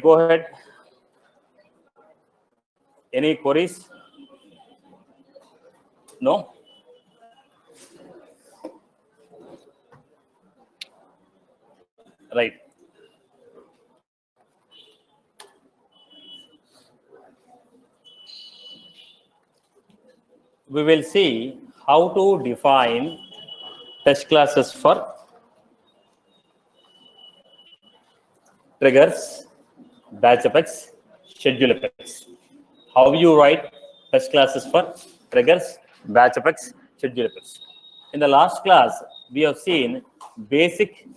Go ahead. Any queries? No? Right. We will see how to define test classes for triggers, batch effects, schedule effects. How you write test classes for triggers, batch effects, schedule effects. In the last class, we have seen basic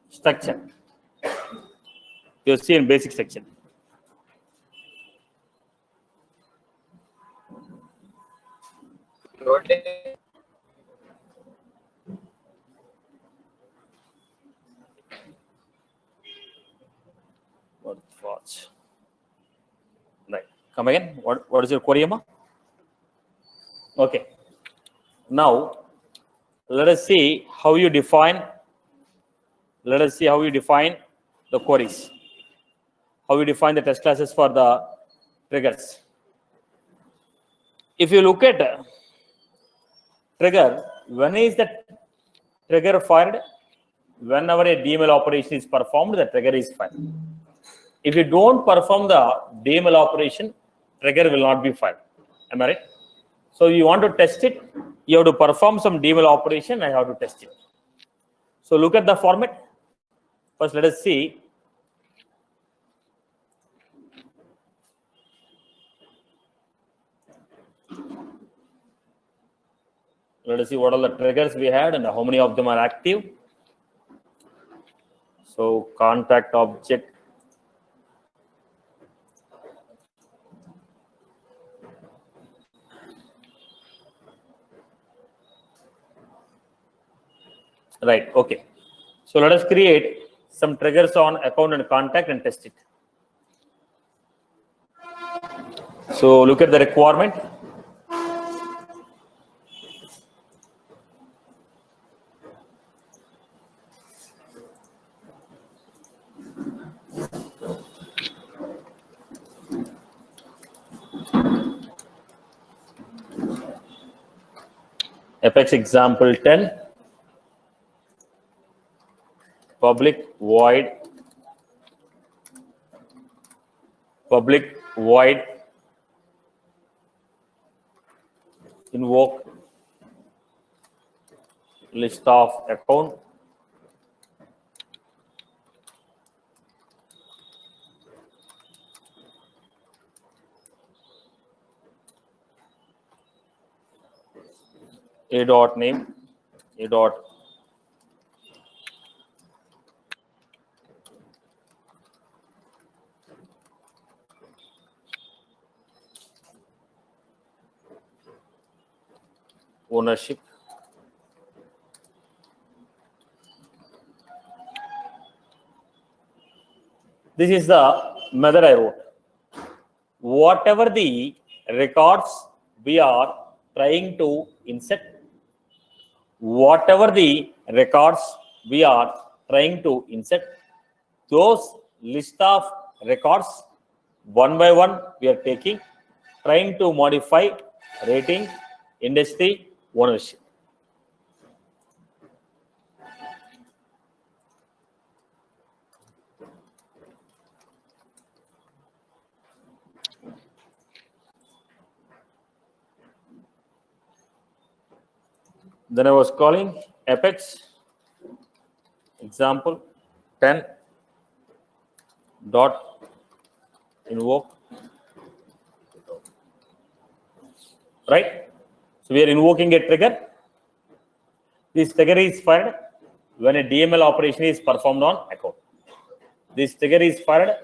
structure. You have seen basic structure. What thoughts? Right. Come again. What is your query, Amma? Okay. Now, let us see how you define. Let us see how you define the queries. How you define the test classes for the triggers. If you look at trigger, when is the trigger fired? Whenever a DML operation is performed, the trigger is fired. If you don't perform the DML operation, trigger will not be fired. Am I right? So you want to test it, you have to perform some DML operation and you have to test it. So look at the format. First, let us see. Let us see what all the triggers we had and how many of them are active. So contact object. Right, okay. So let us create some triggers on account and contact and test it. So look at the requirement. Apex example 10. Public void invoke list of account a dot name a dot ownership. This is the method I wrote. Whatever the records we are trying to insert, those list of records one by one we are taking, trying to modify rating, industry, ownership. Then I was calling Apex example 10 dot invoke, right? So we are invoking a trigger. This trigger is fired when a DML operation is performed on account. This trigger is fired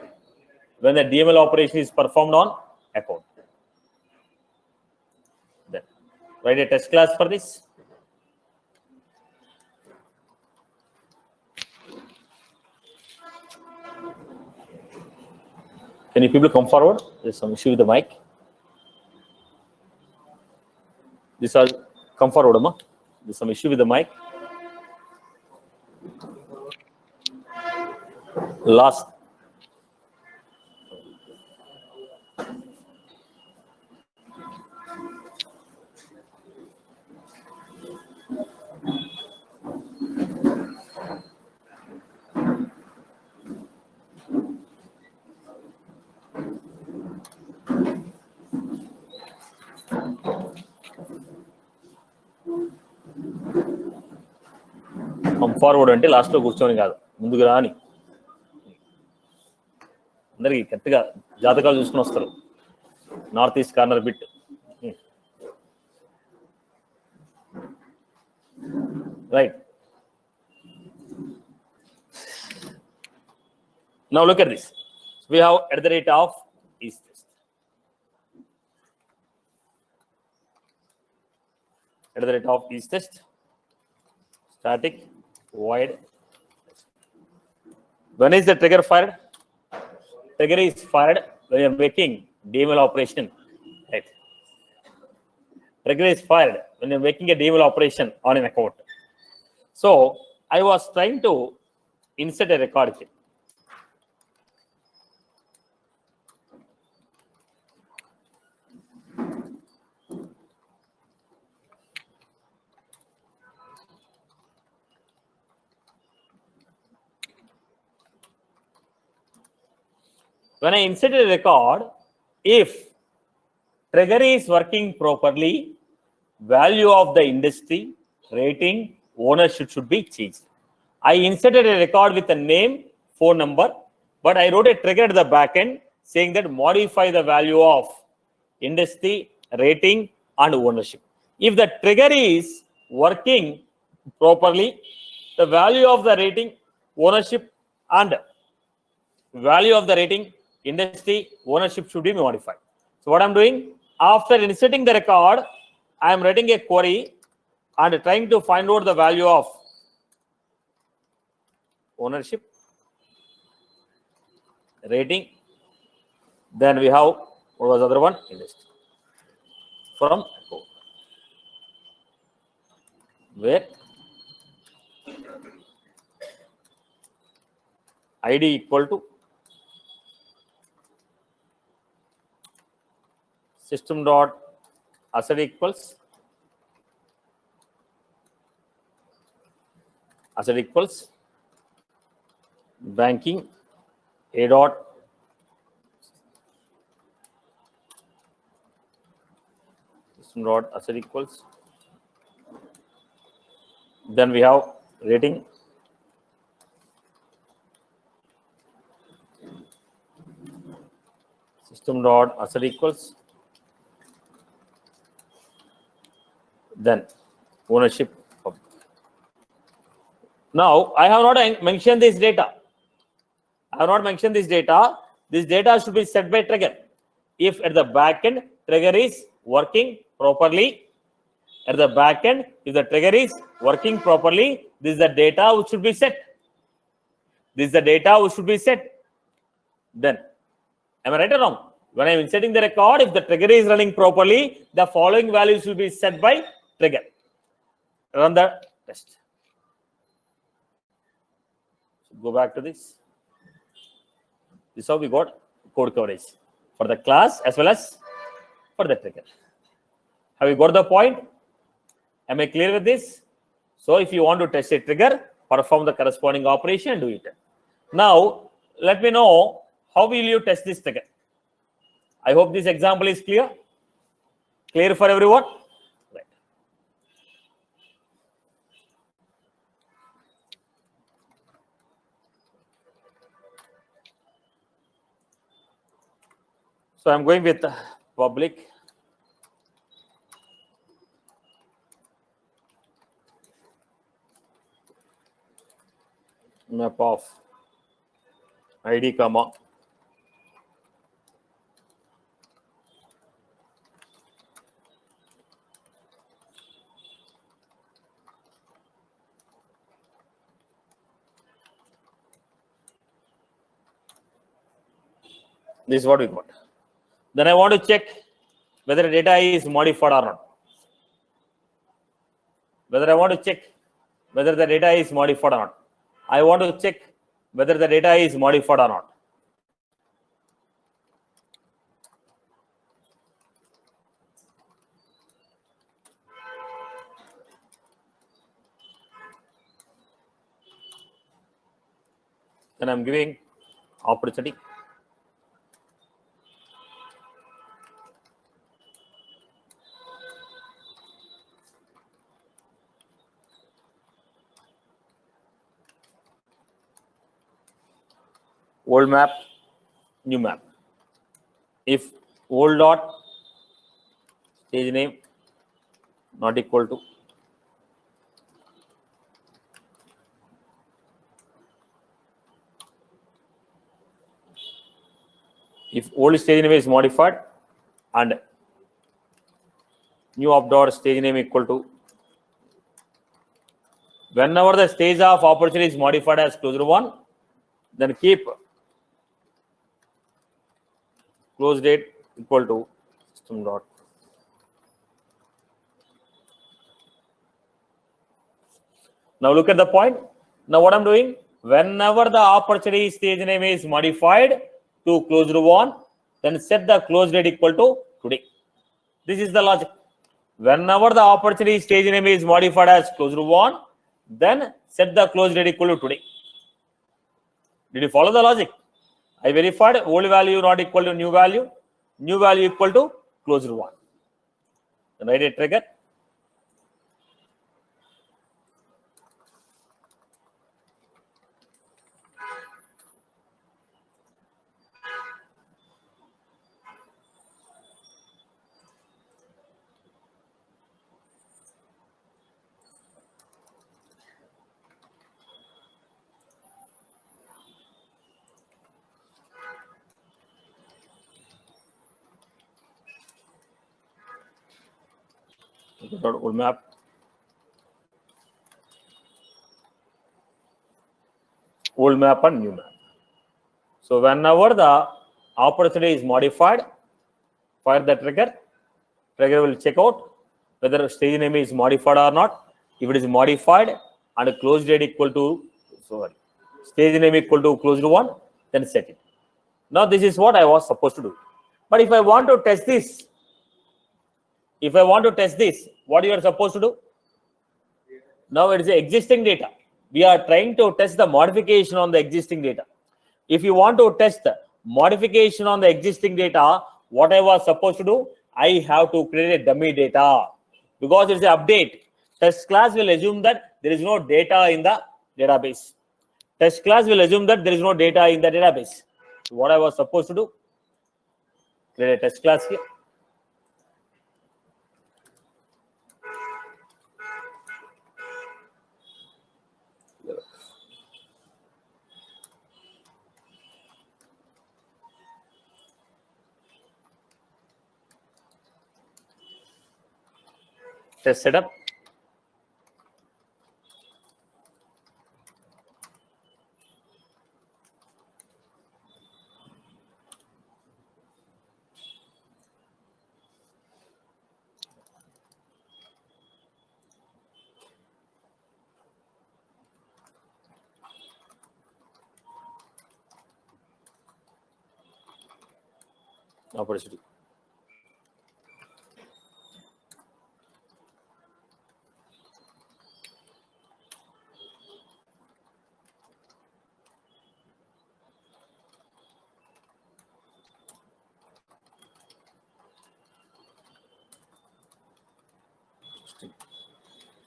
when the DML operation is performed on account. Then write a test class for this. Can you people come forward? There's some issue with the mic. This all come forward, Amma. There's some issue with the mic. Last. Forward అంటే లాస్ట్లో కూర్చొని కాదు, ముందుకు రాని. అందరికి కరెక్ట్గా జాతకాలు చూసుకుని వస్తారు. North east corner bit. Right. Now look at this. We have at the rate of east test. At the rate of east test, static, void. When is the trigger fired? Trigger is fired when you are making DML operation. Right. Trigger is fired when you are making a DML operation on an account. So I was trying to insert a record here. When I inserted a record, if trigger is working properly, value of the industry, rating, ownership should be changed. I inserted a record with a name, phone number, but I wrote a trigger at the back end saying that modify the value of industry, rating, and ownership. If the trigger is working properly, the value of the rating, ownership, and value of the rating, industry, ownership should be modified. So what I'm doing, after inserting the record, I am writing a query and trying to find out the value of ownership, rating. Then we have, what was the other one? Industry. From where ID equal to system dot asset equals banking a dot system dot asset equals, then we have rating, system dot asset equals, then ownership. Now I have not mentioned this data. This data should be set by trigger. If at the back end trigger is working properly, if the trigger is working properly, this is the data which should be set. Then, am I right or wrong? When I am inserting the record, if the trigger is running properly, the following values will be set by trigger. Run the test. Go back to this. This is how we got code coverage for the class as well as for the trigger. Have you got the point? Am I clear with this? So if you want to test a trigger, perform the corresponding operation and do it. Now, let me know how will you test this trigger. I hope this example is clear. Clear for everyone? Right. So I'm going with public map of ID comma this is what we got. Then I want to check whether data is modified or not. I want to check whether the data is modified or not. Then I'm giving opportunity. old map, new map. If old dot stage name not equal to if old stage name is modified and new op dot stage name equal to, whenever the stage of opportunity is modified as closed one, then keep close date equal to system dot. Now look at the point. Now what I'm doing, whenever the opportunity stage name is modified to closed one, then set the close date equal to today. This is the logic. Whenever the opportunity stage name is modified as closed one, then set the close date equal to today. Did you follow the logic? I verified old value not equal to new value equal to closed one. Then write a trigger. Old map. Old map and new map. So whenever the opportunity is modified, fire the trigger. Trigger will check out whether stage name is modified or not. If it is modified and close date equal to stage name equal to closed one, then set it. Now this is what I was supposed to do. But if I want to test this, what you are supposed to do? Now it is the existing data. We are trying to test the modification on the existing data. If you want to test the modification on the existing data, what I was supposed to do, I have to create a dummy data because it's an update. Test class will assume that there is no data in the database. Test class will assume that there is no data in the database. So what I was supposed to do, create a test class here. Test setup. Opportunity.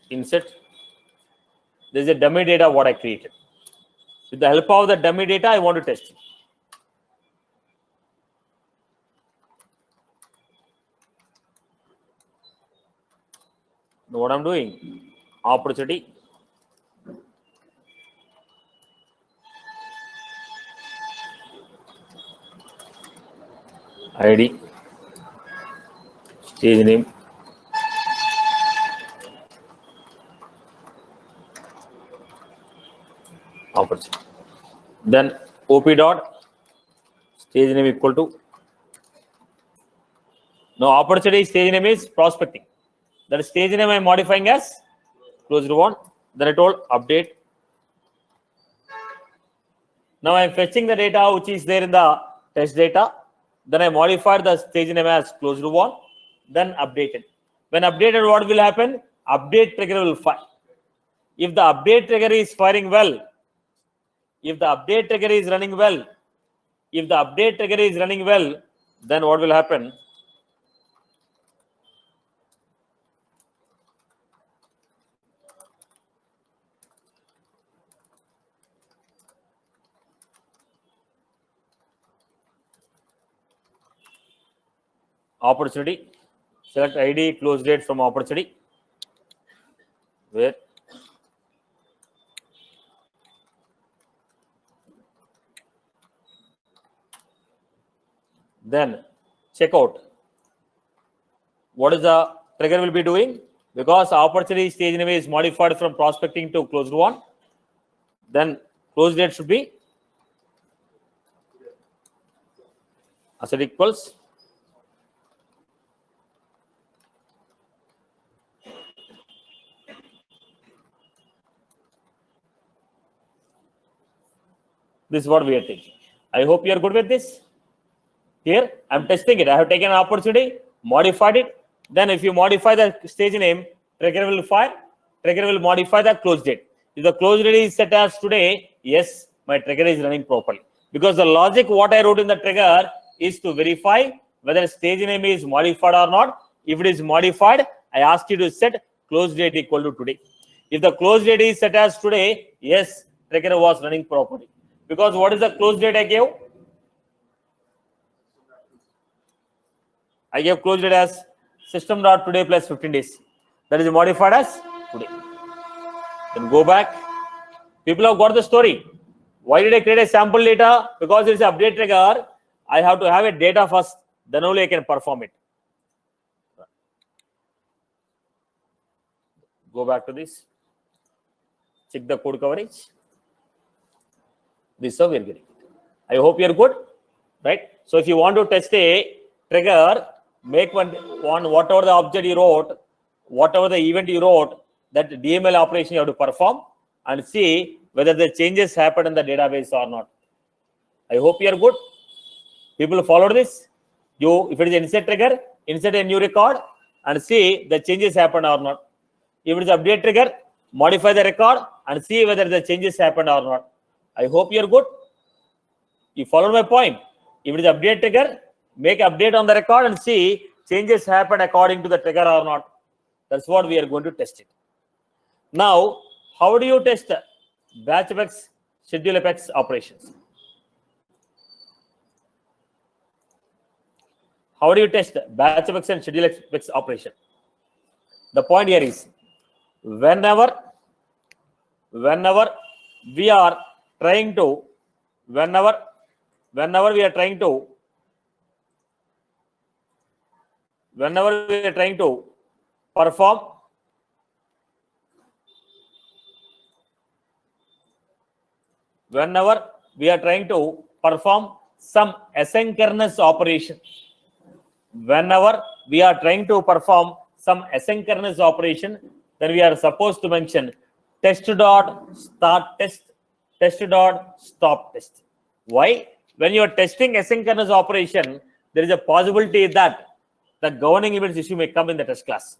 Insert. There is a dummy data what I created. With the help of the dummy data, I want to test it. Now what I'm doing, opportunity ID, stage name, opportunity. Then OP dot stage name equal to. Now opportunity stage name is prospecting. That stage name I am modifying as closed one. Then I told update. Now I am fetching the data which is there in the test data. Then I modified the stage name as closed one. Then updated. When updated, what will happen? Update trigger will fire. If the update trigger is firing well, if the update trigger is running well, then what will happen? opportunity, select ID, close date from opportunity, where then check out. What is the trigger will be doing? Because opportunity stage name is modified from prospecting to closed one, then close date should be asset equals this is what we are taking. I hope you are good with this. Here I'm testing it. I have taken an opportunity, modified it. Then if you modify the stage name, trigger will fire. Trigger will modify the close date. If the close date is set as today, yes, my trigger is running properly. Because the logic what I wrote in the trigger is to verify whether stage name is modified or not. If it is modified, I ask you to set close date equal to today. If the close date is set as today, yes, trigger was running properly. Because what is the close date I gave? I gave close date as system.today plus 15 days. That is modified as today. Then go back. People have got the story. Why did I create a sample data? Because it's an update trigger. I have to have a data first. Then only I can perform it. Go back to this. Check the code coverage. This is how we are getting. I hope you are good, right? So if you want to test a trigger, make one whatever the object you wrote, whatever the event you wrote, that DML operation you have to perform and see whether the changes happen in the database or not. I hope you are good. People followed this. You, if it is insert trigger, insert a new record and see the changes happen or not. If it is update trigger, modify the record and see whether the changes happen or not. I hope you are good. You followed my point. If it is update trigger, make update on the record and see changes happen according to the trigger or not. That's what we are going to test it. Now, how do you test batch effects, schedule effects operations? How do you test batch effects and schedule effects operation? The point here is whenever we are trying to perform some asynchronous operation, then we are supposed to mention test.start test, test.stop test. Why? When you are testing asynchronous operation, there is a possibility that the governing events issue may come in the test class.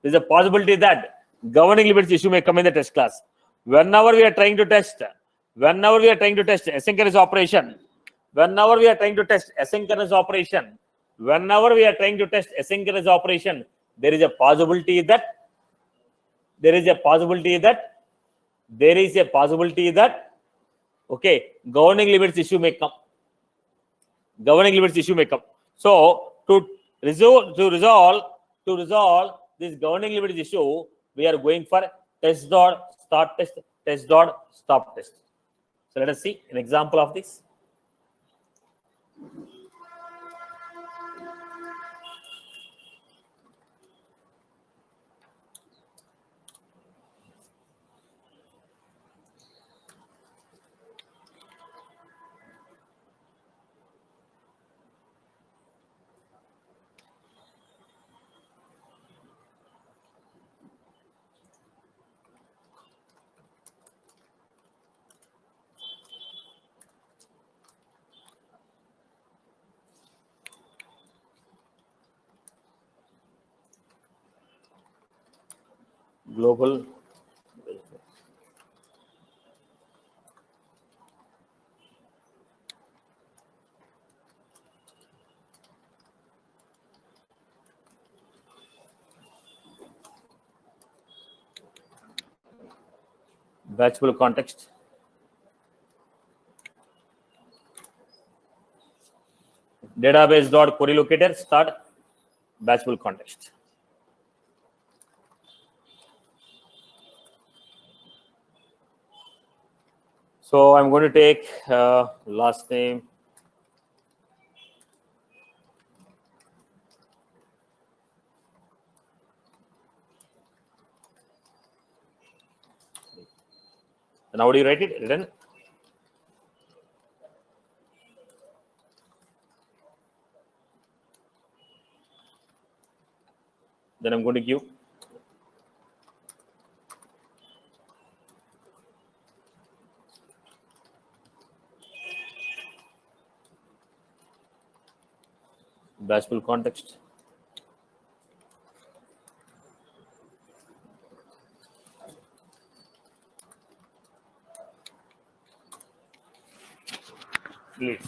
There is a possibility that governing events issue may come in the test class. Whenever we are trying to test asynchronous operation, there is a possibility that okay, governing limits issue may come. So to resolve this governing limits issue, we are going for test.start test, test.stop test. So let us see an example of this. Global batchable context, database.query locator start batchable context. So I'm going to take last name. And how do you write it? Written. Then I'm going to give batchable context. Please.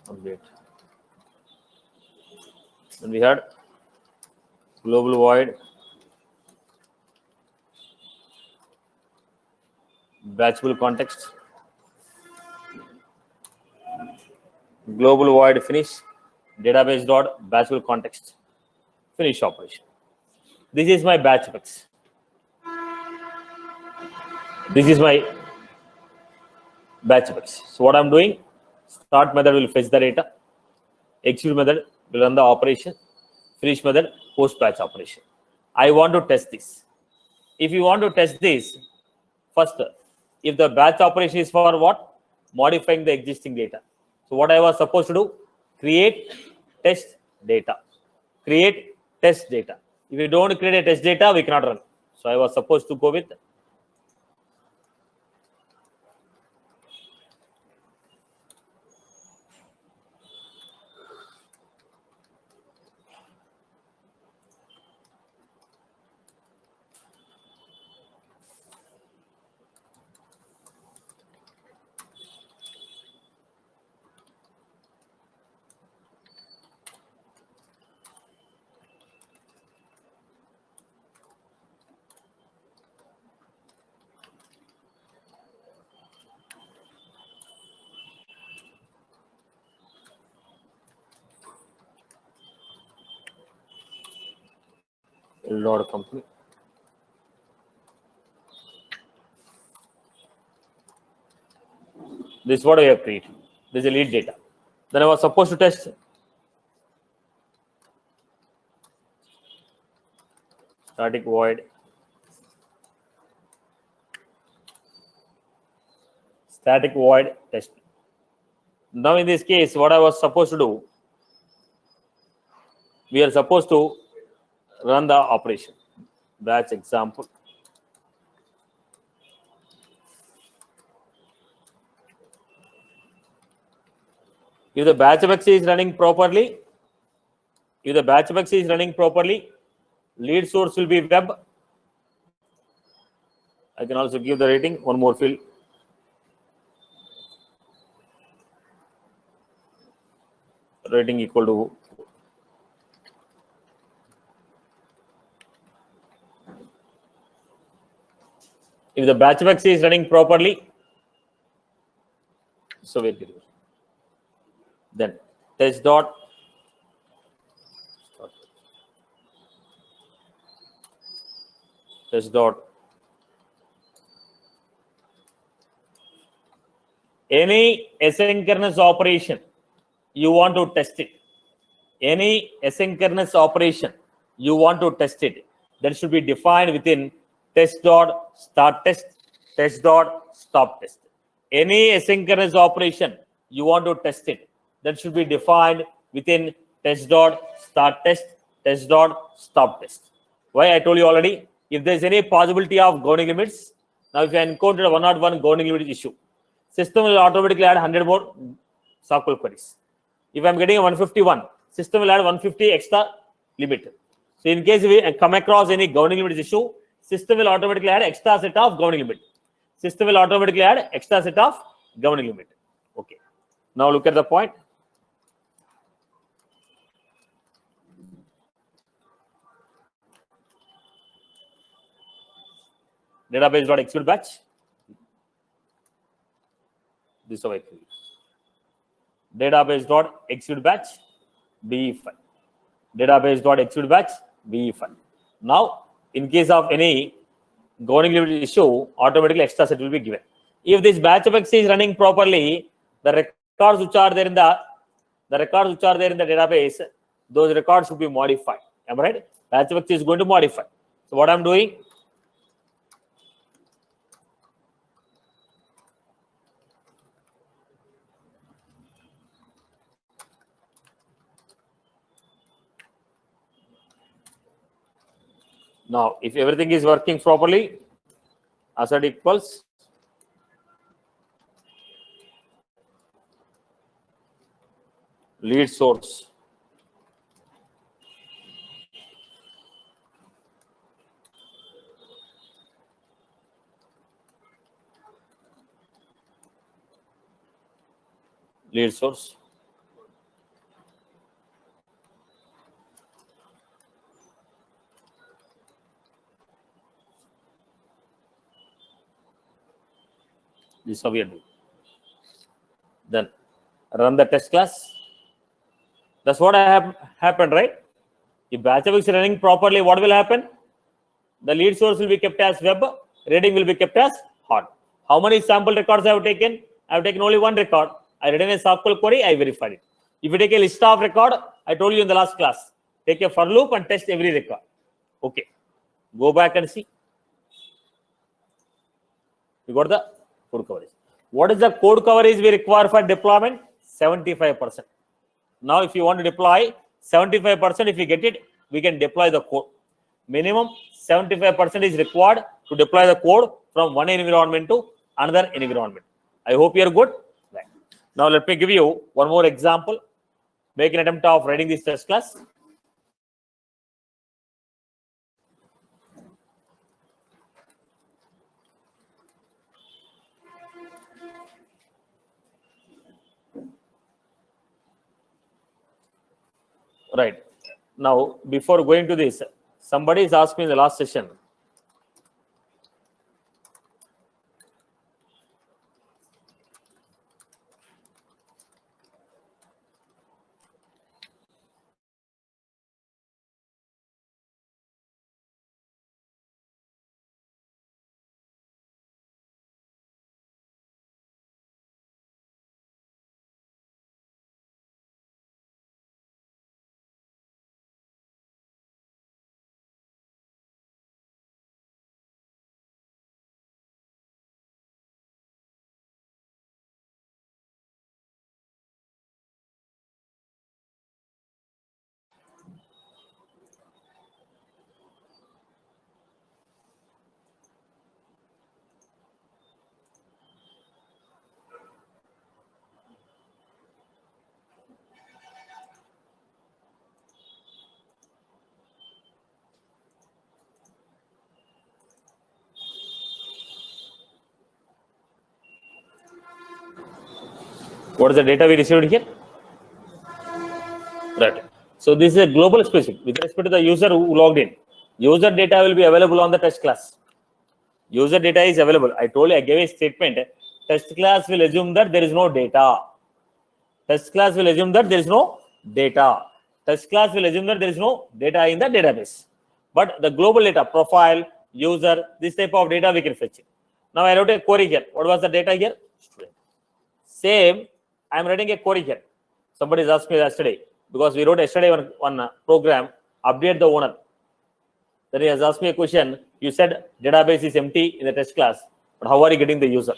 Update. And we had global void batchable context, global void finish database dot batchable context, finish operation. This is my batchfx. This is my batchfx. So what I'm doing, start method will fetch the data, execute method will run the operation, finish method post batch operation. I want to test this. If you want to test this, first, if the batch operation is for what? Modifying the existing data. So what I was supposed to do, create test data. Create test data. If you don't create a test data, we cannot run. So I was supposed to go with Lord company. This is what I have created. This is a lead data. Then I was supposed to test static void test. Now in this case, what I was supposed to do, we are supposed to run the operation. Batch example. If the batchfx is running properly, lead source will be web. I can also give the rating, one more field. Rating equal to if the batchfx is running properly, so wait, then test dot any asynchronous operation you want to test it. Any asynchronous operation you want to test it, that should be defined within test dot start test, test dot stop test. Any asynchronous operation you want to test it, that should be defined within test dot start test, test dot stop test. Why? I told you already. If there is any possibility of governing limits, now if I encounter a 101 governing limit issue, system will automatically add 100 more SQL queries. If I'm getting a 151, system will add 150 extra limit. So in case we come across any governing limit issue, system will automatically add extra set of governing limit. System will automatically add extra set of governing limit. Okay. Now look at the point. database dot execute batch. This way. Database dot execute batch be file. Database dot execute batch be file. Now, in case of any governing limit issue, automatically extra set will be given. If this batch.fx is running properly, the records which are there in the database, those records should be modified. Am I right? Batch.fx is going to modify. So what I'm doing? Now, if everything is working properly, assert equals lead source. Lead source. This is how we are doing. Then run the test class. That's what happened, right? If batch.fx is running properly, what will happen? The lead source will be kept as web, reading will be kept as hot. How many sample records I have taken? I have taken only one record. I written a SQL query, I verified it. If you take a list of record, I told you in the last class, take a for loop and test every record. Okay. Go back and see. You got the code coverage. What is the code coverage we require for deployment? 75%. Now, if you want to deploy 75%, if you get it, we can deploy the code. Minimum 75% is required to deploy the code from one environment to another environment. I hope you are good. Right. Now, let me give you one more example. Make an attempt of writing this test class. Right. Now, before going to this, somebody is asked me in the last session. What is the data we received here? Right. So this is a global specific with respect to the user who logged in. User data will be available on the test class. User data is available. I told you, I gave a statement. Test class will assume that there is no data. Test class will assume that there is no data. Test class will assume that there is no data in the database. But the global data, profile, user, this type of data we can fetch it. Now I wrote a query here. What was the data here? Student. Same, I am writing a query here. Somebody has asked me yesterday, because we wrote yesterday one program, update the owner. Then he has asked me a question. You said database is empty in the test class, but how are you getting the user?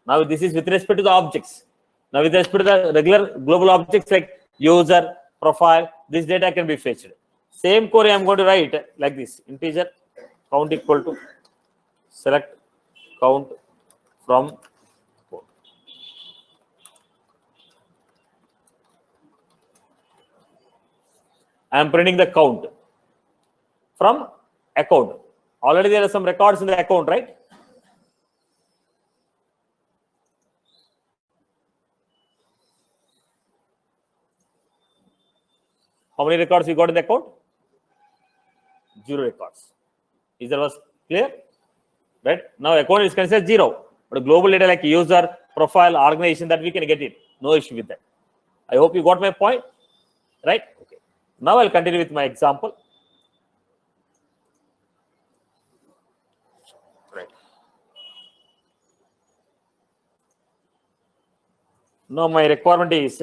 Now this is with respect to the objects. Now with respect to the regular global objects like user, profile, this data can be fetched. Same query I am going to write like this. Integer count equal to select count from code. I am printing the count from account. Already there are some records in the account, right? How many records you got in the account? 0 records. Is that was clear? right? Now account is considered zero, but global data like user, profile, organization, that we can get it. No issue with that. I hope you got my point, right? Okay. Now I'll continue with my example. Right. Now my requirement is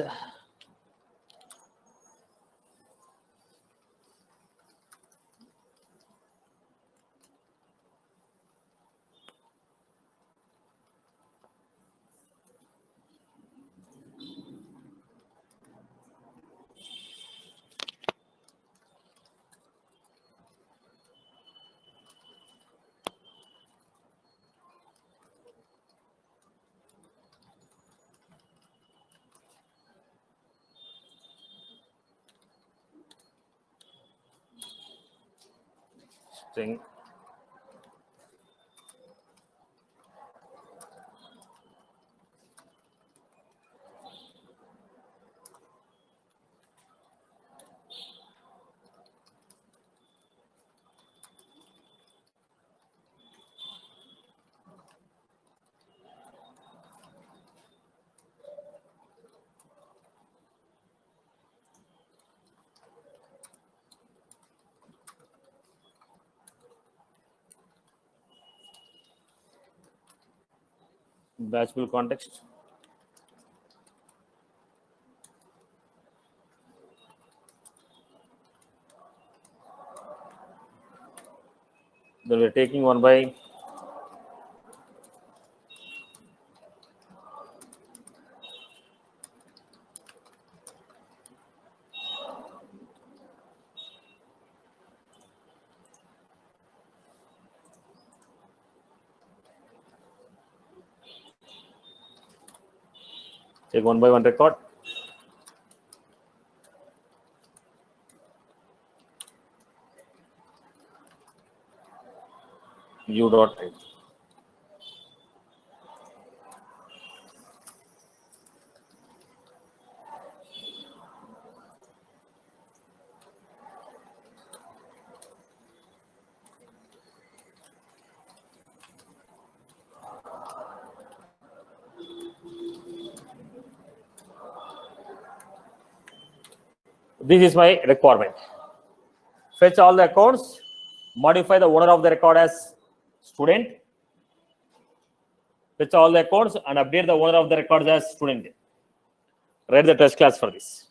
string batchable context. Then we're taking one by take one by one record. U dot type. This is my requirement. Fetch all the accounts, modify the owner of the record as student, fetch all the accounts and update the owner of the records as student. Write the test class for this.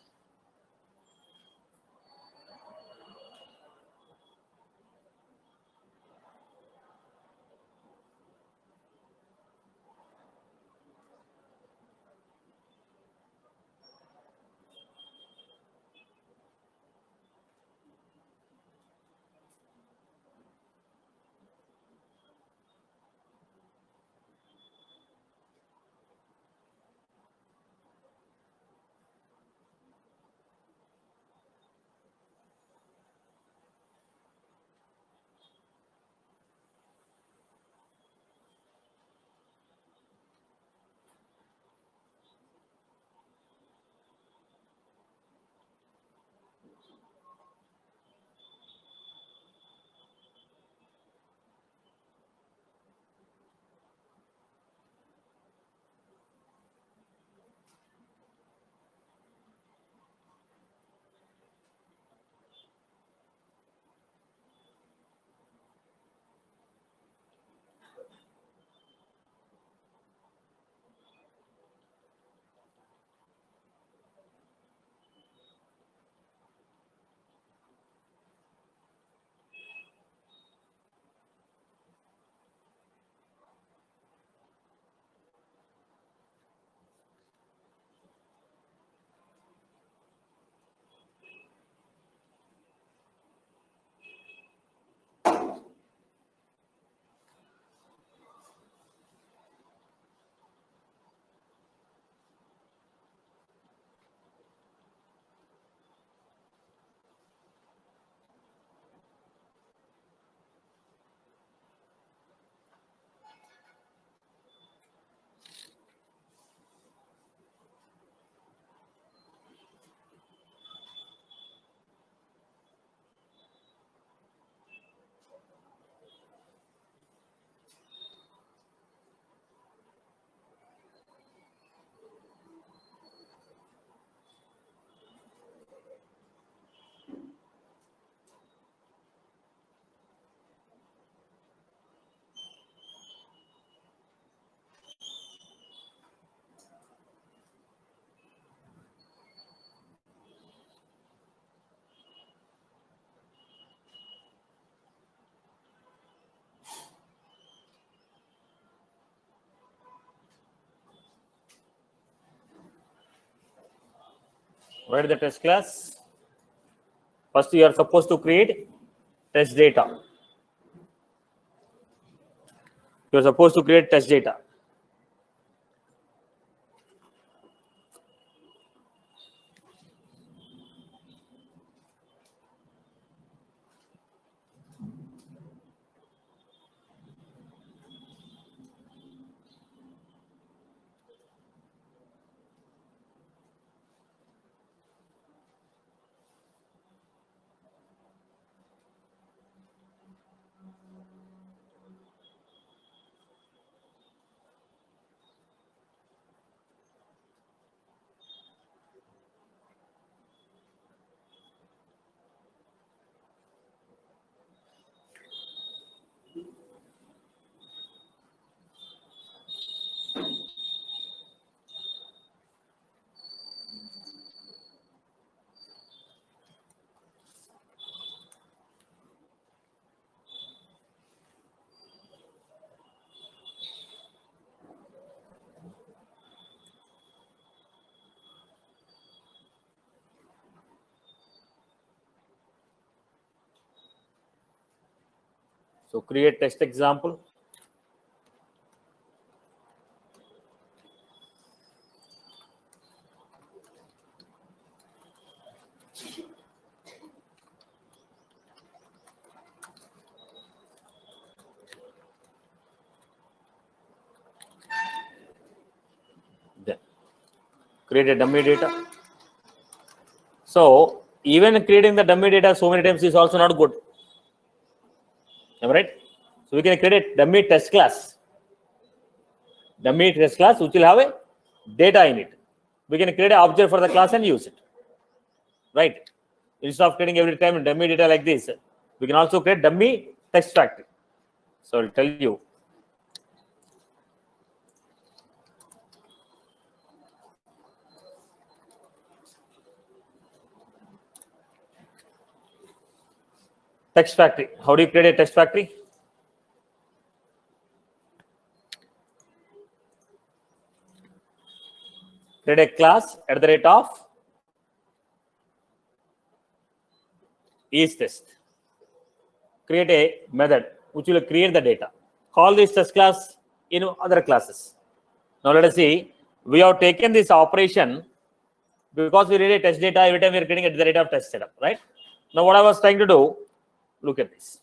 Write the test class. First, you are supposed to create test data. You are supposed to create test data. So create test example. Then create a dummy data. So even creating the dummy data so many times is also not good. Am I right? So we can create a dummy test class. Dummy test class which will have a data in it. We can create an object for the class and use it. Right? Instead of creating every time dummy data like this, we can also create dummy text factory. So I'll tell you. Text factory. How do you create a text factory? Create a class at the rate of isTest. Create a method which will create the data. Call this test class in other classes. Now let us see. We have taken this operation because we read a test data every time we are getting at the rate of test setup, right? Now what I was trying to do, look at this.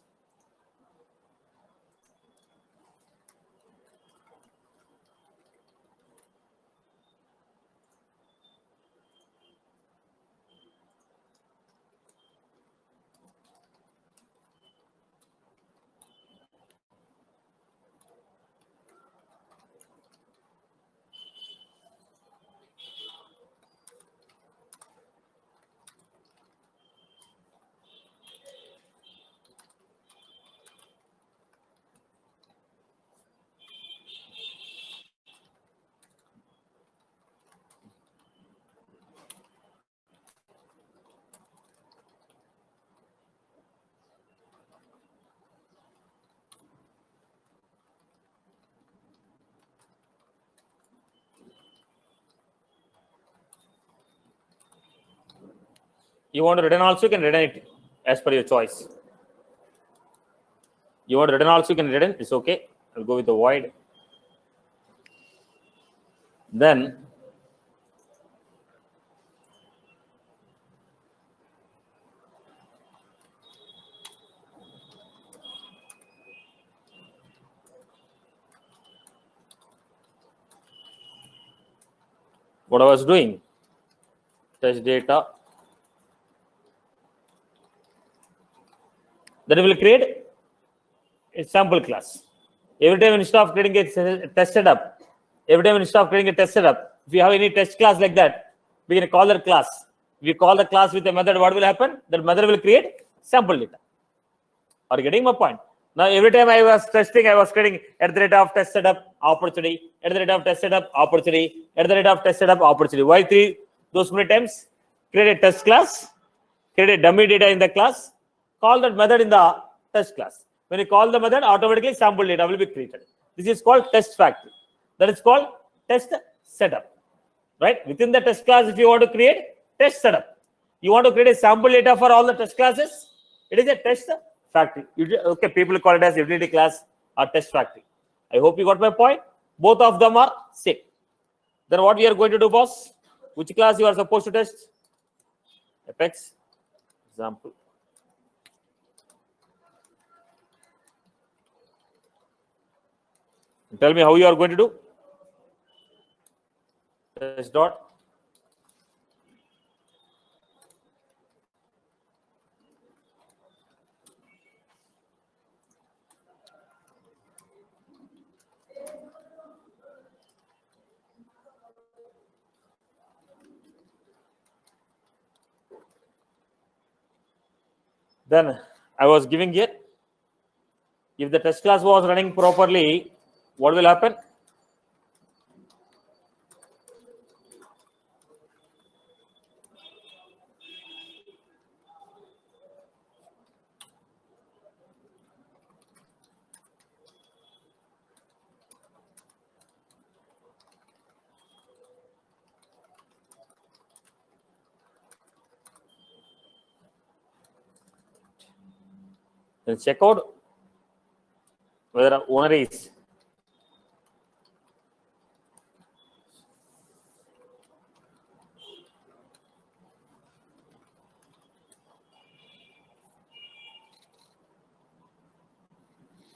You want to return also, you can return it as per your choice. You want to return also, you can return, it's okay. I'll go with the void. Then what I was doing, test data. Then we will create a sample class. Every time instead of creating a test setup, if you have any test class like that, we can call that class. We call the class with a method, what will happen? That method will create sample data. Are you getting my point? Now, every time I was testing, I was creating at the rate of test setup opportunity, at the rate of test setup opportunity, at the rate of test setup opportunity. Why those many times? Create a test class, create a dummy data in the class, call that method in the test class. When you call the method, automatically sample data will be created. This is called test factory. That is called test setup. Right? Within the test class, if you want to create test setup. You want to create a sample data for all the test classes? It is a test factory. Okay, people call it as utility class or test factory. I hope you got my point. Both of them are same. Then what we are going to do, boss? Which class you are supposed to test? Apex example. Tell me how you are going to do. Test dot. Then I was giving it. If the test class was running properly, what will happen? Then check out whether owner is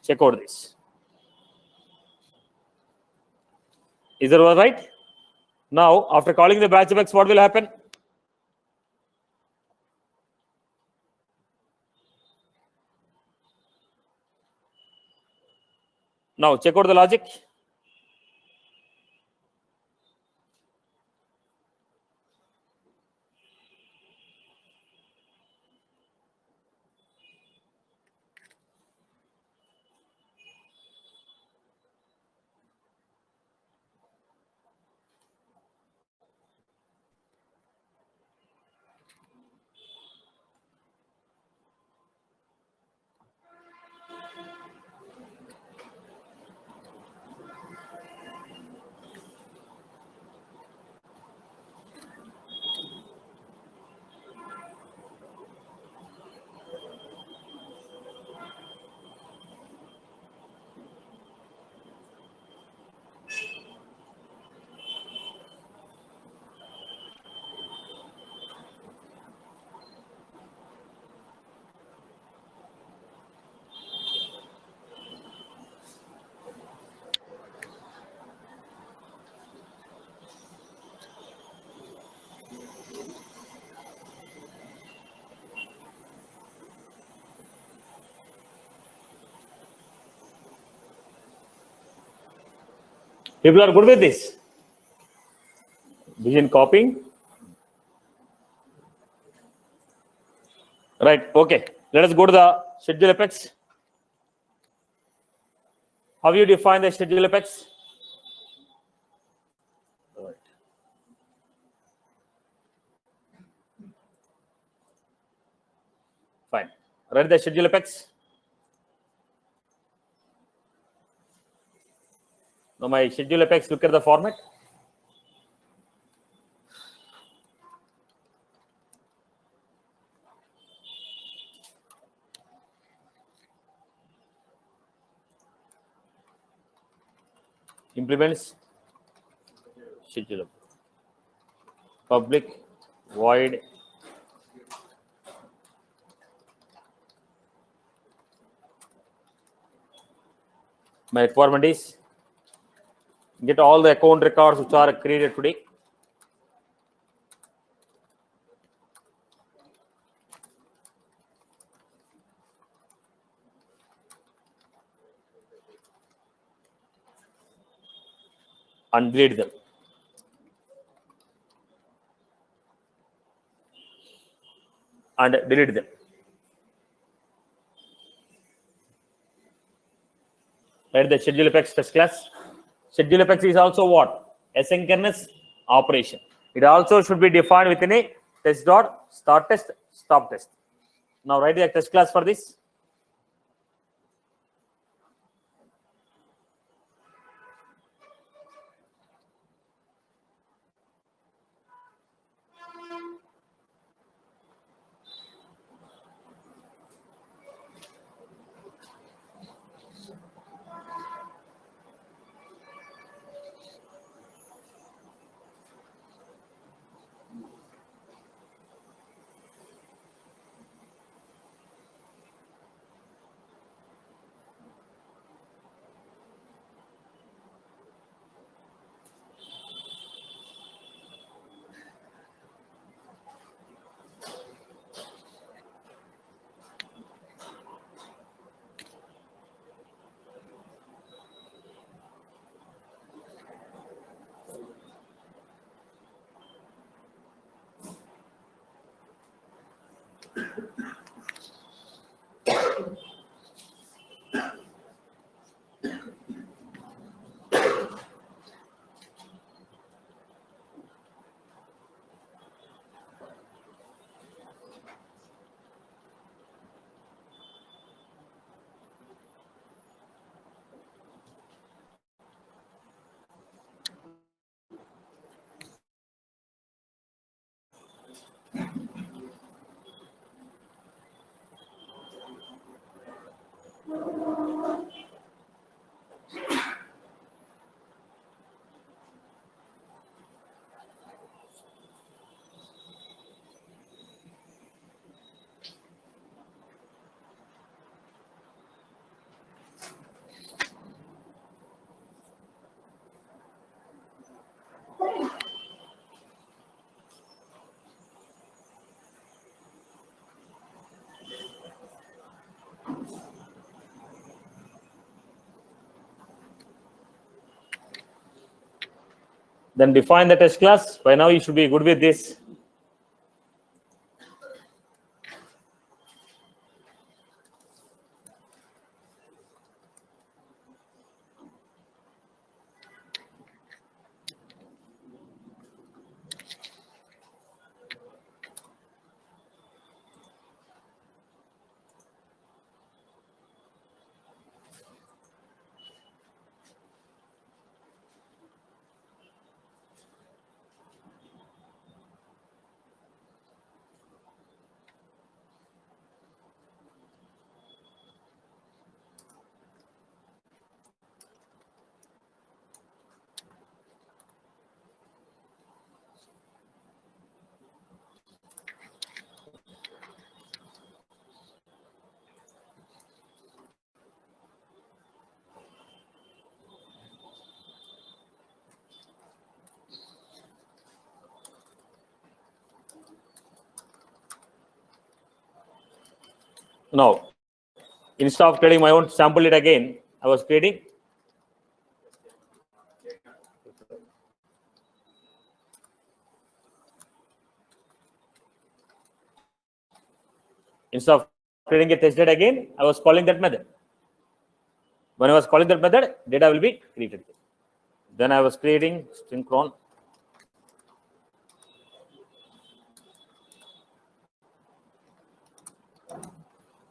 check out this. Is that all right? Now, after calling the batch Apex, what will happen? Now, check out the logic. People are good with this. Begin copying. Right. Okay. Let us go to the schedule Apex. How you define the schedule Apex? Right. Fine. Write the schedule Apex. Now my schedule Apex, look at the format. Implements schedule public void my requirement is get all the account records which are created today. And delete them. And delete them. Write the schedule Apex test class. Schedule Apex is also what? Asynchronous operation. It also should be defined within a test dot start test, stop test. Now write the test class for this. Then define the test class. By now you should be good with this. Now, instead of creating my own sample it again, I was creating instead of creating a test data again, I was calling that method. When I was calling that method, data will be created. Then I was creating string cron.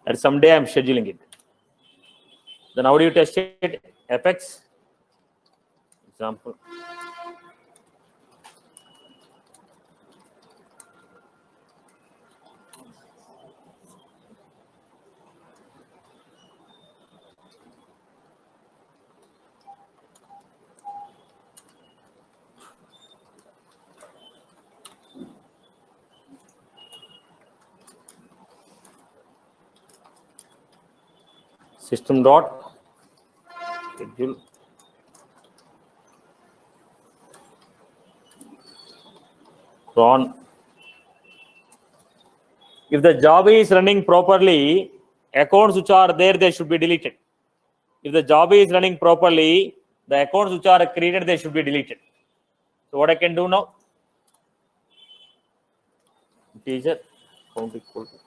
At some day I'm scheduling it. Then how do you test it? Fx example. System dot schedule cron. If the job is running properly, accounts which are there, they should be deleted. If the job is running properly, the accounts which are created, they should be deleted. So what I can do now? Integer count equal to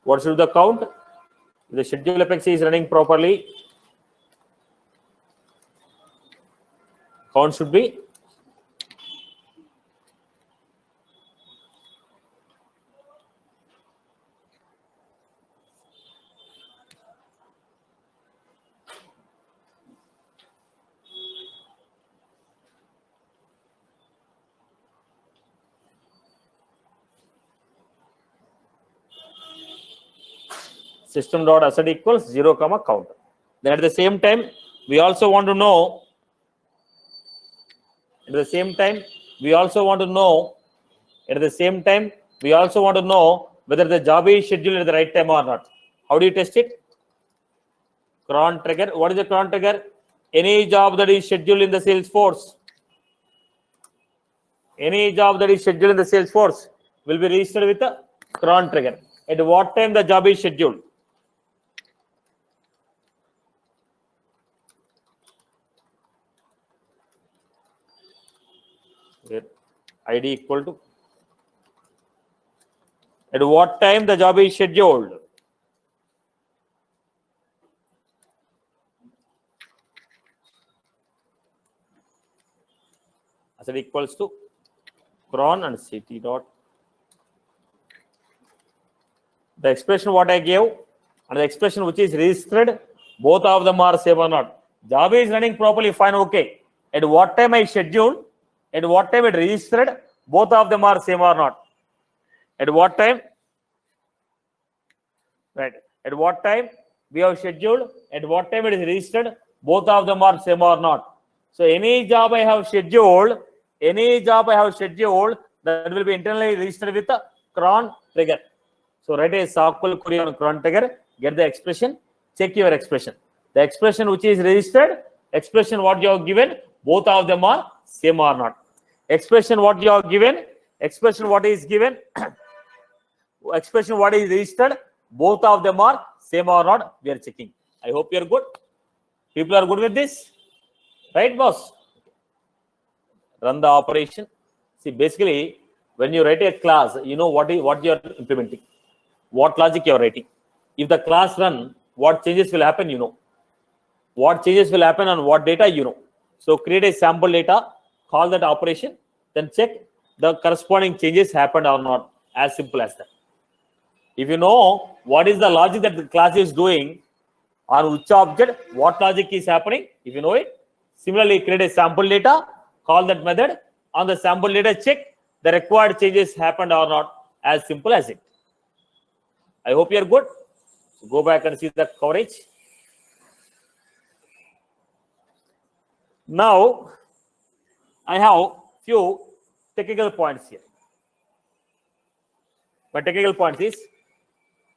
what should the count? If the schedule Apex is running properly, count should be system dot asset equals 0 comma count. Then at the same time, we also want to know. At the same time, we also want to know. At the same time, we also want to know whether the job is scheduled at the right time or not. How do you test it? Cron trigger. What is the cron trigger? Any job that is scheduled in the Salesforce. Any job that is scheduled in the Salesforce will be registered with the cron trigger. At what time the job is scheduled? ID equal to at what time the job is scheduled. Asset equals to cron and ct dot. The expression what I gave and the expression which is registered, both of them are same or not. Job is running properly, fine, okay. At what time I scheduled, at what time it registered, both of them are same or not. At what time? Right. At what time we have scheduled, at what time it is registered, both of them are same or not. So any job I have scheduled, that will be internally registered with a cron trigger. So write a SQL query on cron trigger, get the expression, check your expression. The expression which is registered, expression what you have given, both of them are same or not. Expression what you have given, expression what is given, expression what is registered, both of them are same or not. We are checking. I hope you are good. People are good with this, right, boss? Run the operation. See, basically, when you write a class, you know what you are implementing, what logic you are writing. If the class run, what changes will happen, you know. What changes will happen on what data, you know. So create a sample data, call that operation, then check the corresponding changes happened or not. As simple as that. If you know what is the logic that the class is doing on which object, what logic is happening, if you know it, similarly create a sample data, call that method, on the sample data check the required changes happened or not. As simple as it. I hope you are good. So go back and see the coverage. Now I have few technical points here. My technical point is,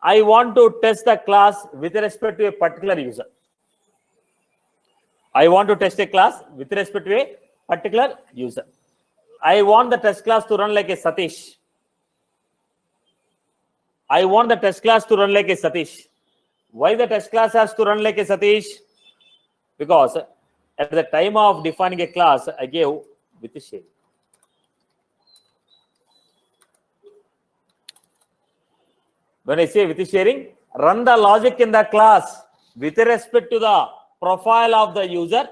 I want to test the class with respect to a particular user. I want to test a class with respect to a particular user. I want the test class to run like a Satish. I want the test class to run like a Satish. Why the test class has to run like a Satish? Because at the time of defining a class, I gave with the shape. When I say with the sharing, run the logic in the class with respect to the profile of the user,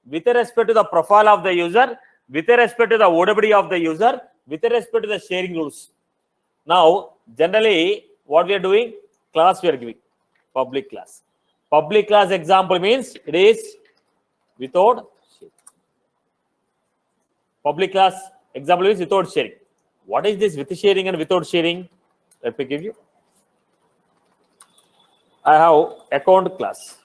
with respect to the profile of the user, with respect to the OWD of the user, with respect to the sharing rules. Now, generally, what we are doing, class we are giving, public class. Public class example means it is without sharing. Public class example is without sharing. What is this with sharing and without sharing? Let me give you. I have account class.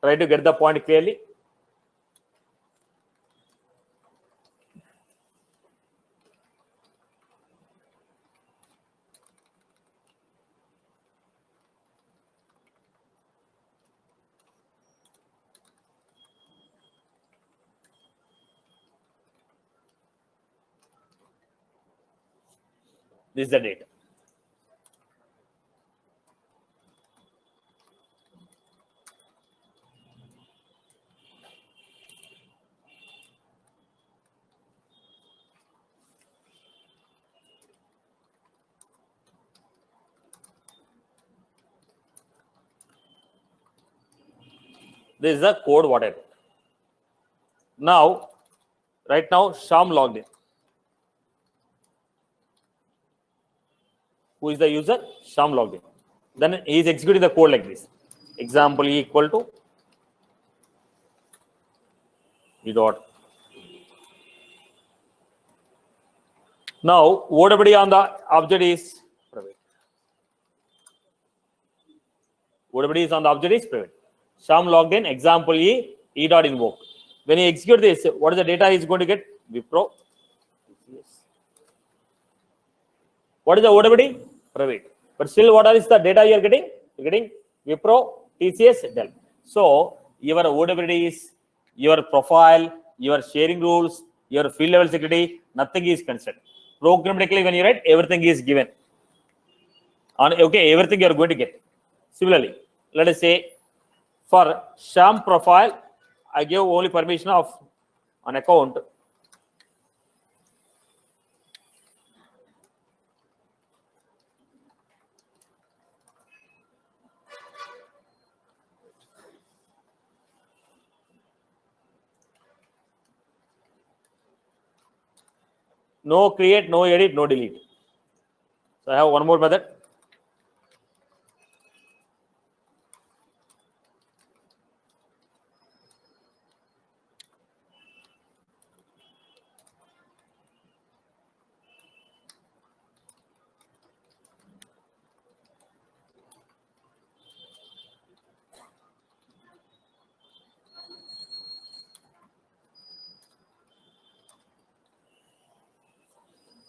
Try to get the point clearly. This is the data. This is the code what I wrote. Now, right now, Sham logged in. Who is the user? Sham logged in. Then he is executing the code like this. Example E equal to E dot. Now, OWD on the object is private. OWD is on the object is private. Sham logged in. Example E, E dot invoke. When you execute this, what is the data he is going to get? Wipro. What is the OWD? Private. But still, what is the data you are getting? You are getting Wipro, TCS, Dell. So, your OWD is your profile, your sharing rules, your field level security, nothing is considered. Programmatically, when you write, everything is given. Okay, everything you are going to get. Similarly, let us say for Sham profile, I give only permission of an account. No create, no edit, no delete. So I have one more method.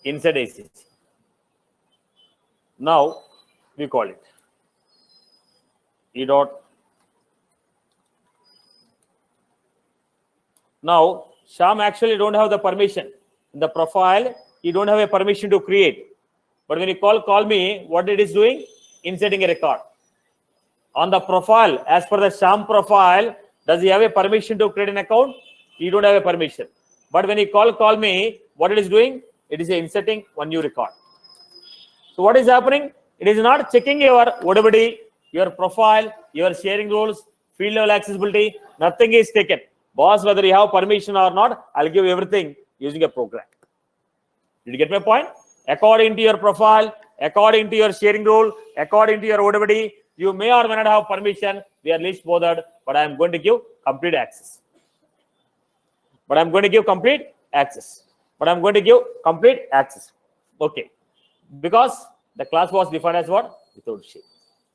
Insert ACH. Now we call it E dot. Now Sham actually don't have the permission in the profile. You don't have a permission to create. But when you call me, what it is doing? Inserting a record. On the profile, as per the Sham profile, does he have a permission to create an account? He don't have a permission. But when you call me, what it is doing? It is inserting one new record. So what is happening? It is not checking your ODBD, your profile, your sharing rules, field level accessibility. Nothing is taken. Boss, whether you have permission or not, I'll give everything using a program. Did you get my point? According to your profile, according to your sharing rule, according to your ODBD, you may or may not have permission. We are least bothered, but I am going to give complete access. Okay. Because the class was defined as what? Without share.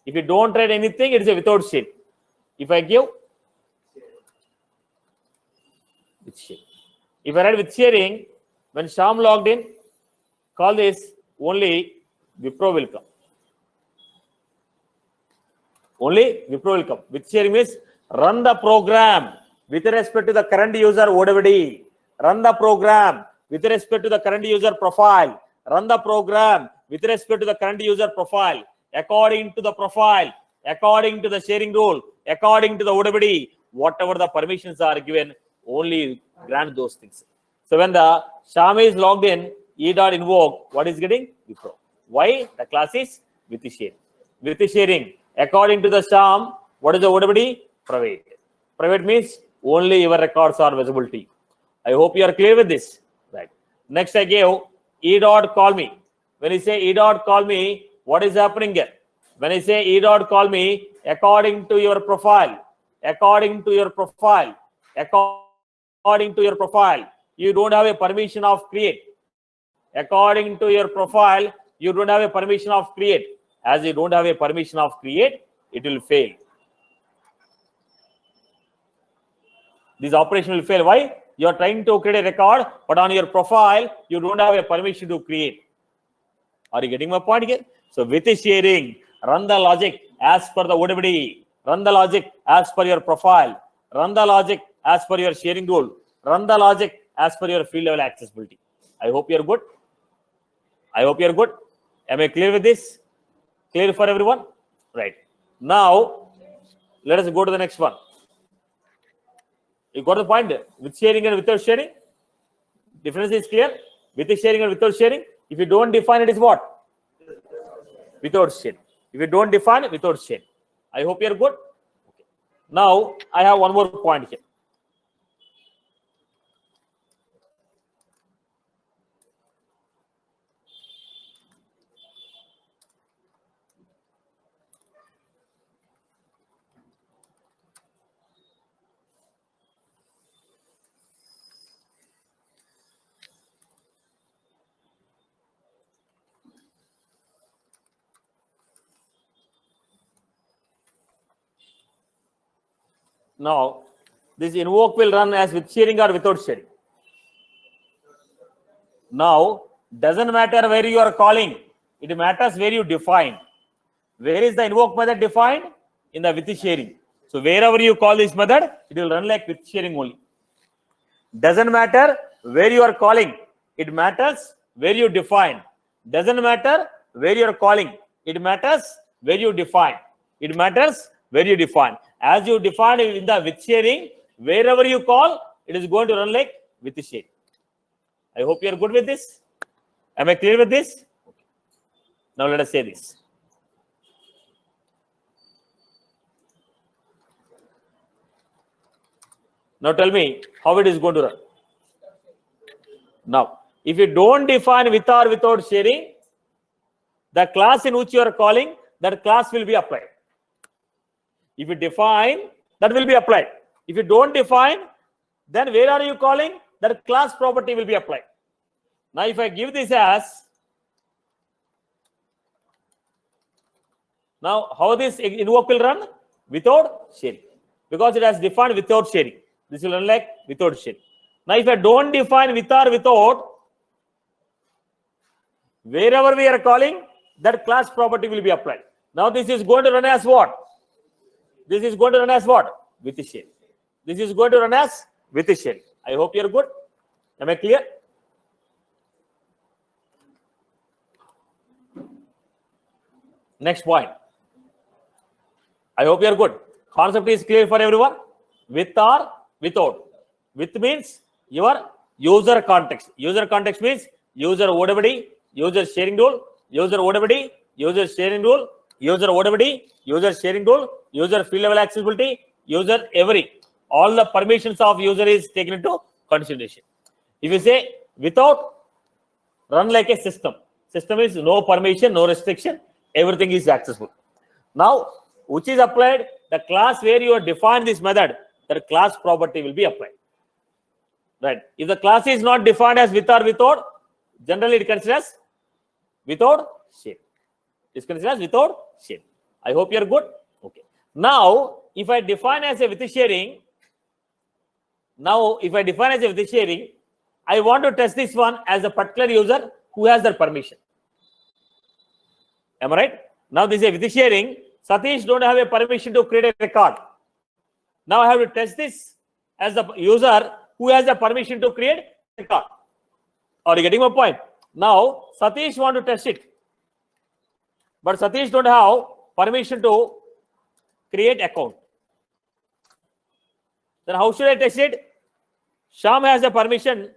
If you don't write anything, it is a without share. If I give with share. If I write with sharing, when Sham logged in, call this only Wipro will come. Only Wipro will come. With sharing means run the program with respect to the current user ODBD. Run the program with respect to the current user profile. Run the program with respect to the current user profile. According to the profile, according to the sharing rule, according to the ODBD, whatever the permissions are given, only grant those things. So when the Sham is logged in, e.invoke, what is getting? Wipro. Why? The class is with sharing. With sharing, according to the Sham, what is the ODBD? Private. Private means only your records are visible to you. I hope you are clear with this. Right. Next, I gave e.call me. When you say e.call me, what is happening here? When I say e.call me, according to your profile, according to your profile, according to your profile, you don't have a permission of create. According to your profile, you don't have a permission of create. As you don't have a permission of create, it will fail. This operation will fail. Why? You are trying to create a record, but on your profile, you don't have a permission to create. Are you getting my point here? So with sharing, run the logic as per the ODBD. Run the logic as per your profile. Run the logic as per your sharing rule. Run the logic as per your field level accessibility. I hope you are good. I hope you are good. Am I clear with this? Clear for everyone? Right. Now, let us go to the next one. You got the point? With sharing and without sharing? Difference is clear? With sharing and without sharing? If you don't define it, is what? Without sharing. If you don't define it, without sharing. I hope you are good. Okay. Now, I have one more point here. Now, this invoke will run as with sharing or without sharing. Now, doesn't matter where you are calling. It matters where you define. Where is the invoke method defined? In the with sharing. So, wherever you call this method, it will run like with sharing only. Doesn't matter where you are calling. It matters where you define. Doesn't matter where you are calling. It matters where you define. It matters where you define. As you define in the with sharing, wherever you call, it is going to run like with sharing. I hope you are good with this. Am I clear with this? Now let us say this. Now tell me how it is going to run. Now, if you don't define with or without sharing, the class in which you are calling, that class will be applied. If you define, that will be applied. If you don't define, then where are you calling? That class property will be applied. Now, if I give this as, now how this invoke will run? Without sharing. Because it has defined without sharing. This will run like without sharing. Now, if I don't define with or without, wherever we are calling, that class property will be applied. Now, this is going to run as what? This is going to run as what? With sharing. This is going to run as with sharing. I hope you are good. Am I clear? Next point. I hope you are good. Concept is clear for everyone. With or without. With means your user context. User context means user ODBD, user sharing rule, user ODBD, user sharing rule, user ODBD, user sharing rule, user field level accessibility, user every. All the permissions of user is taken into consideration. If you say without, run like a system. System is no permission, no restriction, everything is accessible. Now, which is applied? The class where you have defined this method, that class property will be applied. Right. If the class is not defined as with or without, generally it considers without sharing. It's considered as without sharing. I hope you are good. Okay. Now, if I define as a with sharing, I want to test this one as a particular user who has their permission. Am I right? Now, this is a with sharing. Satish don't have a permission to create a record. Now, I have to test this as the user who has the permission to create a record. Are you getting my point? Now, Satish want to test it. But Satish don't have permission to create account. Then how should I test it? Shyam has the permission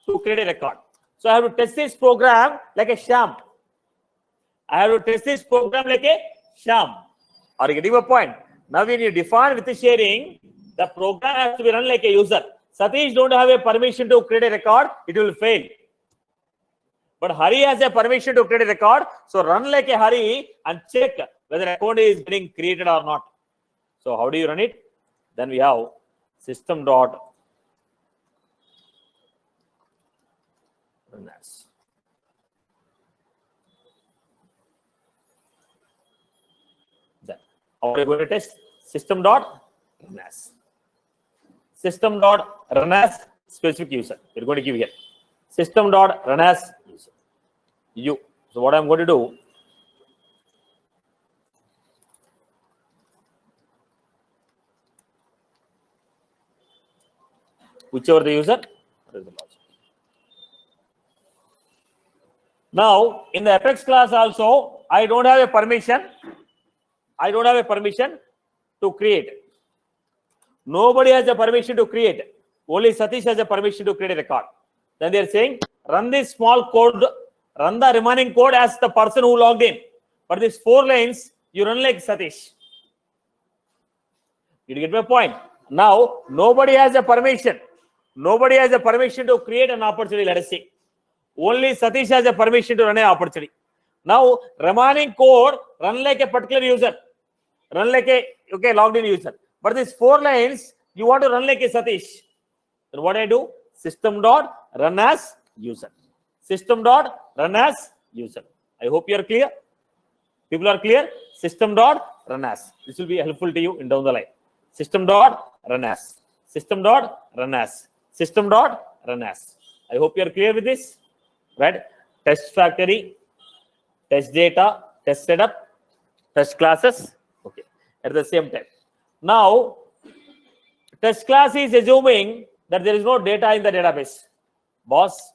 to create a record. So I have to test this program like a Shyam. Are you getting my point? Now when you define with sharing, the program has to be run like a user. Satish don't have a permission to create a record, it will fail. But Hari has a permission to create a record, so run like a Hari and check whether account is getting created or not. So how do you run it? Then we have system dot run as. Then how are you going to test? System dot run as. System dot run as specific user. We're going to give here. System dot run as user. You. So what I'm going to do, whichever the user, what is the logic? Now in the Apex class also, I don't have a permission. I don't have a permission to create. Nobody has a permission to create. Only Satish has a permission to create a record. Then they are saying, run this small code, run the remaining code as the person who logged in. For these 4 lines, you run like Satish. Did you get my point? Now, nobody has a permission. Nobody has a permission to create an opportunity, let us see. Only Satish has a permission to run an opportunity. Now, remaining code, run like a particular user. Run like a, logged in user. But these 4 lines, you want to run like a Satish. Then what I do? System dot run as user. System dot run as user. I hope you are clear. People are clear? System dot run as. This will be helpful to you in down the line. System dot run as. System dot run as. System dot run as. I hope you are clear with this. Right? Test factory, test data, test setup, test classes. Okay. At the same time. Now, test class is assuming that there is no data in the database. Boss,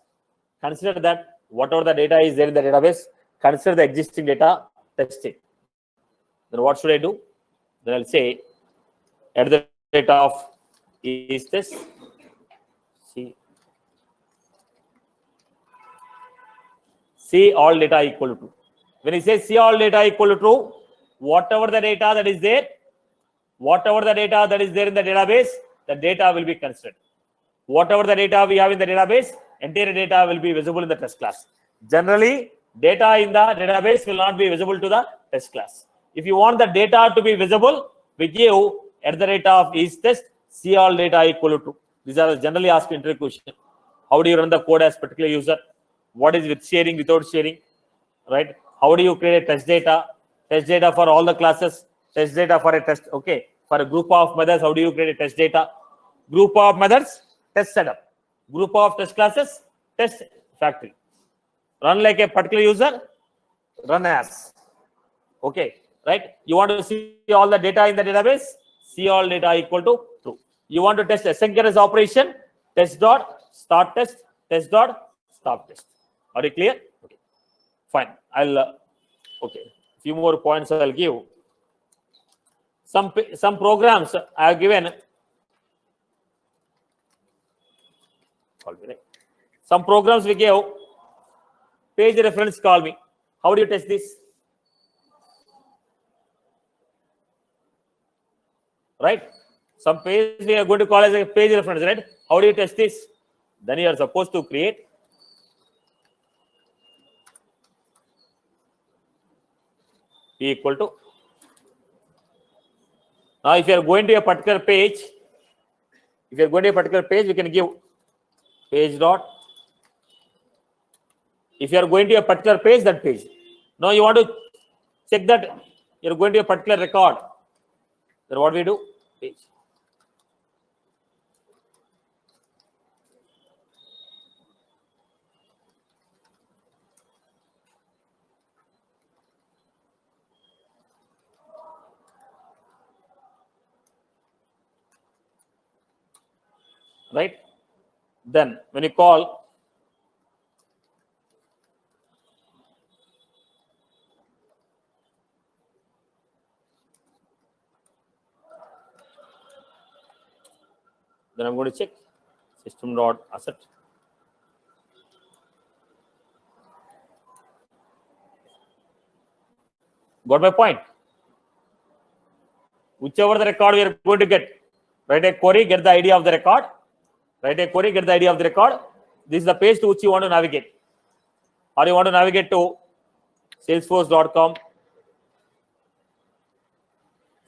consider that whatever the data is there in the database, consider the existing data, test it. Then what should I do? Then I'll say at the rate of is this see all data equal to true. When you say see all data equal to true, whatever the data that is there in the database, the data will be considered. Whatever the data we have in the database, entire data will be visible in the test class. Generally, data in the database will not be visible to the test class. If you want the data to be visible, we give at the rate of is test see all data equal to true. These are generally asked interview questions. How do you run the code as particular user? What is with sharing, without sharing, right? How do you create a test data for all the classes, test data for a test, okay? For a group of methods, how do you create a test data? Group of methods, test setup. Group of test classes, test factory. Run like a particular user, run as, okay, right? You want to see all the data in the database, see all data equal to true. You want to test asynchronous operation, test dot start test, test dot stop test. Are you clear? Okay. Fine. I'll okay. Few more points I'll give. Some programs I have given. Some programs we gave. Page reference call me. How do you test this? Right? Some page we are going to call as a page reference, right? How do you test this? Then you are supposed to create P equal to. Now, if you are going to a particular page, we can give page dot. If you are going to a particular page, that page. Now, you want to check that you are going to a particular record. Then what we do? Page. Right? Then when you call then I'm going to check system.asset. Got my point? Whichever the record we are going to get, write a query, get the ID of the record. Write a query, get the ID of the record. This is the page to which you want to navigate. Or you want to navigate to salesforce.com,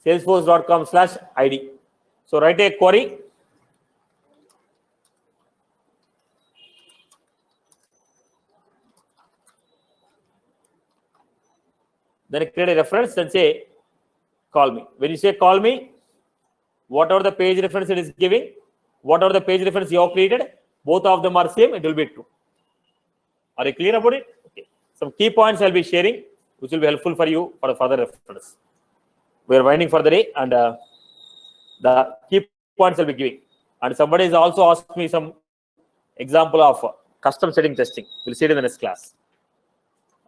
salesforce.com/ID. So write a query. Then create a reference and say, call me. When you say call me, whatever the page reference it is giving, whatever the page reference you have created, both of them are same, it will be true. Are you clear about it? Okay. Some key points I'll be sharing, which will be helpful for you for further reference. We are winding for the day, and the key points I'll be giving. And somebody has also asked me some example of custom setting testing. We'll see it in the next class.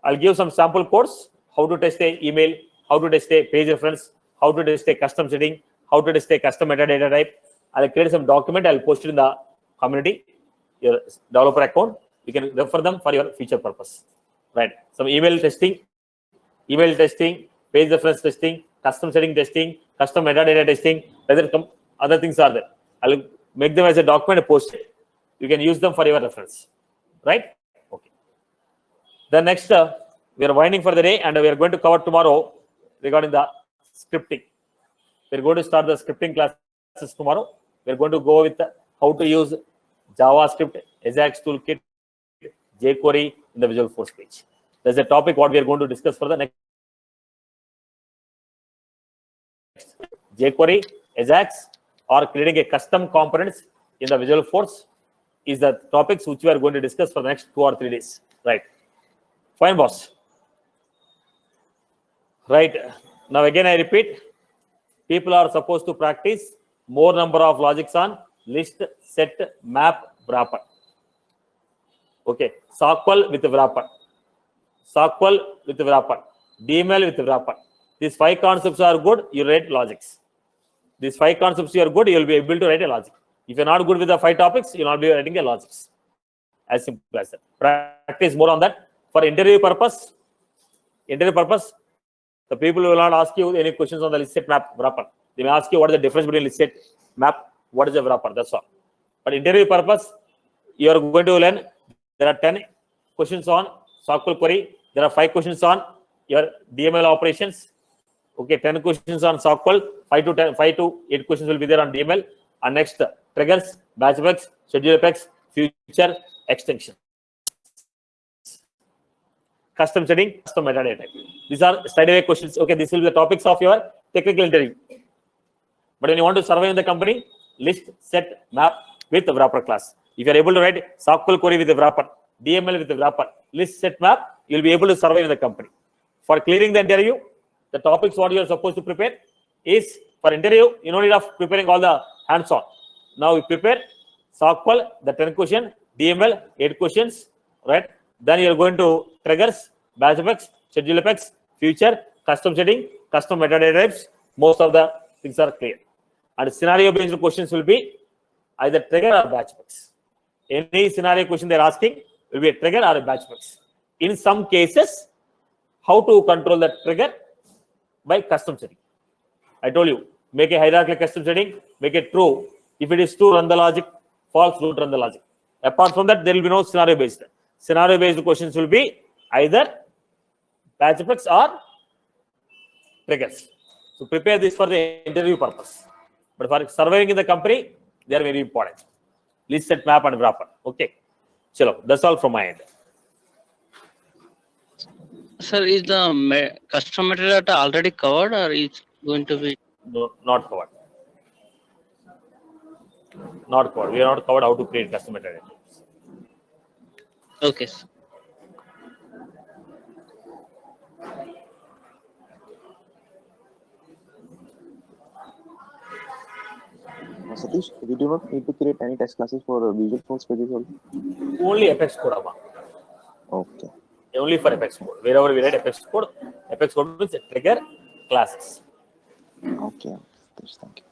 I'll give some sample codes, how to test a email, how to test a page reference, how to test a custom setting, how to test a custom metadata type. I'll create some document. I'll post it in the community, your developer account. You can refer them for your future purpose. Right? Some email testing, page reference testing, custom setting testing, custom metadata testing. Other things are there. I'll make them as a document and post it. You can use them for your reference. Right? Okay. The next, we are winding for the day, and we are going to cover tomorrow regarding the scripting. We're going to start the scripting classes tomorrow. We're going to go with how to use JavaScript, Ajax Toolkit, jQuery in the Visualforce page. That's a topic what we are going to discuss for the next. jQuery, Ajax, or creating a custom components in the Visualforce is the topics which we are going to discuss for the next 2 or 3 days. Right. Fine, boss. Right. Now again, I repeat, people are supposed to practice more number of logics on list, set, map, wrapper. Okay. SQL with wrapper. SQL with wrapper. DML with wrapper. These 5 concepts are good, you write logics. These 5 concepts you are good, you will be able to write a logic. If you're not good with the 5 topics, you will not be writing a logics. As simple as that. Practice more on that. For interview purpose, the people will not ask you any questions on the list set map wrapper. They may ask you what is the difference between list set map, what is a wrapper, that's all. But interview purpose, you are going to learn, there are 10 questions on SQL query, there are 5 questions on your DML operations. Okay, 10 questions on SQL, 5 to 8 questions will be there on DML. And next, triggers, batch effects, schedule effects, future, extension, custom setting, custom metadata. These are straight away questions. Okay, this will be the topics of your technical interview. But when you want to survive in the company, list, set, map with the wrapper class. If you are able to write SQL query with the wrapper, DML with the wrapper, list, set, map, you will be able to survive in the company. For clearing the interview, the topics what you are supposed to prepare is for interview, you don't need of preparing all the hands-on. Now you prepare SQL, the 10 question, DML, 8 questions, right? Then you are going to triggers, batch effects, schedule effects, future, custom setting, custom metadata types. Most of the things are clear. And scenario-based questions will be either trigger or batch effects. Any scenario question they are asking will be a trigger or a batch effects. In some cases, how to control the trigger? By custom setting. I told you, make a hierarchical custom setting, make it true. If it is true, run the logic. False, don't run the logic. Apart from that, there will be no scenario-based. Scenario-based questions will be either batch effects or triggers. So prepare this for the interview purpose. But for surviving in the company, they are very important. List, set, map, and wrapper. Okay. Chalo, that's all from my end. Sir, is the custom metadata already covered or is going to be? No, not covered. Not covered. We are not covered how to create custom metadata. Okay, sir. Satish, we do not need to create any test classes for Visual Force pages also? Only Apex code. Okay. Only for Apex code. Wherever we write Apex code means trigger classes. Okay. Thank you.